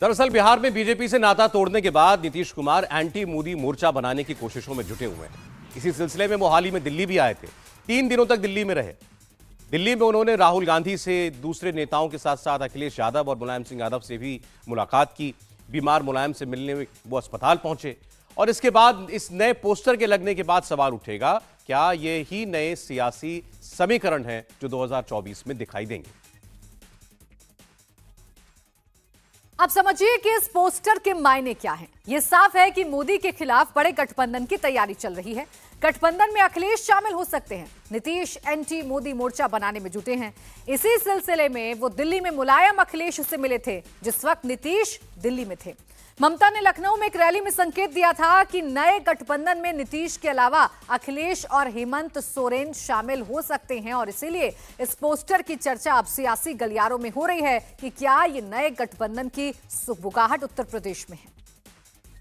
दरअसल बिहार में बीजेपी से नाता तोड़ने के बाद नीतीश कुमार एंटी मोदी मोर्चा बनाने की कोशिशों में जुटे हुए हैं। इसी सिलसिले में मोहाली में दिल्ली भी आए थे। 3 दिनों तक दिल्ली में रहे। दिल्ली में उन्होंने राहुल गांधी से, दूसरे नेताओं के साथ साथ अखिलेश यादव और मुलायम सिंह यादव से भी मुलाकात की। बीमार मुलायम से मिलने में वो अस्पताल पहुंचे और इसके बाद इस नए पोस्टर के लगने के बाद सवाल उठेगा, क्या ये ही नए सियासी समीकरण हैं जो 2024 में दिखाई देंगे। अब समझिए कि इस पोस्टर के मायने क्या हैं। यह साफ है कि मोदी के खिलाफ बड़े गठबंधन की तैयारी चल रही है। गठबंधन में अखिलेश शामिल हो सकते हैं। नीतीश एंटी मोदी मोर्चा बनाने में जुटे हैं। इसी सिलसिले में वो दिल्ली में मुलायम अखिलेश से मिले थे जिस वक्त नीतीश दिल्ली में थे। ममता ने लखनऊ में एक रैली में संकेत दिया था कि नए गठबंधन में नीतीश के अलावा अखिलेश और हेमंत सोरेन शामिल हो सकते हैं और इसीलिए इस पोस्टर की चर्चा अब सियासी गलियारों में हो रही है कि क्या ये नए गठबंधन की सुगबुगाहट उत्तर प्रदेश में है।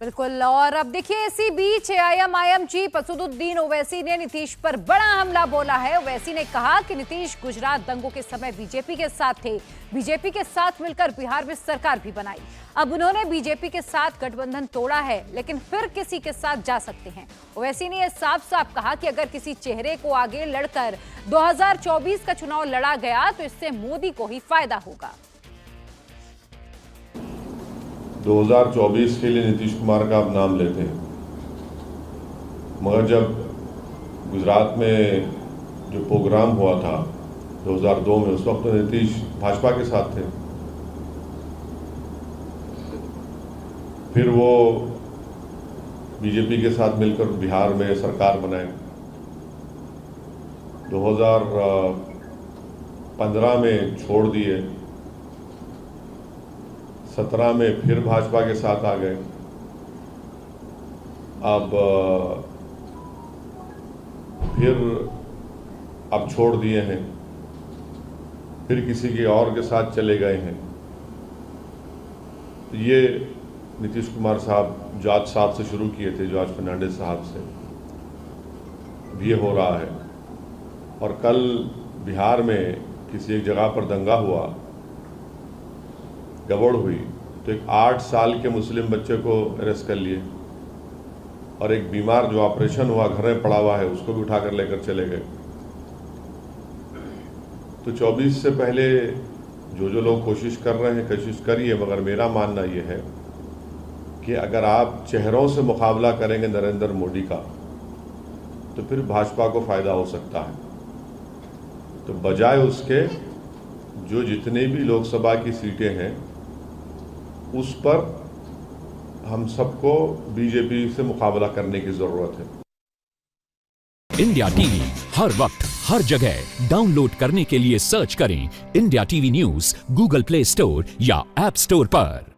बिल्कुल। और अब देखिए, इसी बीच एआईएम चीफ असदुद्दीन ओवैसी ने नीतीश पर बड़ा हमला बोला है। ओवैसी ने कहा कि नीतीश गुजरात दंगों के समय बीजेपी के साथ थे, बीजेपी के साथ मिलकर बिहार में सरकार भी बनाई। अब उन्होंने बीजेपी के साथ गठबंधन तोड़ा है लेकिन फिर किसी के साथ जा सकते हैं। ओवैसी ने यह साफ साफ कहा कि अगर किसी चेहरे को आगे लड़कर 2024 का चुनाव लड़ा गया तो इससे मोदी को ही फायदा होगा। 2024 के लिए नीतीश कुमार का आप नाम लेते हैं, मगर जब गुजरात में जो प्रोग्राम हुआ था 2002 में, उस वक्त तो नीतीश भाजपा के साथ थे। फिर वो बीजेपी के साथ मिलकर बिहार में सरकार बनाए। 2015 में छोड़ दिए, 17 में फिर भाजपा के साथ आ गए। अब छोड़ दिए हैं, फिर किसी के और के साथ चले गए हैं। ये नीतीश कुमार साहब जॉर्ज साहब से शुरू किए थे, जॉर्ज फर्नांडिस साहब से। ये हो रहा है। और कल बिहार में किसी एक जगह पर दंगा हुआ, गड़बड़ हुई, तो एक 8 साल के मुस्लिम बच्चे को अरेस्ट कर लिए और एक बीमार जो ऑपरेशन हुआ घर में पड़ा हुआ है उसको भी उठाकर लेकर चले गए। तो 24 से पहले जो लोग कोशिश कर रहे हैं, कोशिश करिए, मगर मेरा मानना यह है कि अगर आप चेहरों से मुकाबला करेंगे नरेंद्र मोदी का तो फिर भाजपा को फायदा हो सकता है। तो बजाय उसके जो जितने भी लोकसभा की सीटें हैं उस पर हम सबको बीजेपी से मुकाबला करने की जरूरत है। इंडिया टीवी हर वक्त हर जगह डाउनलोड करने के लिए सर्च करें India TV news Google play store या ऐप स्टोर पर।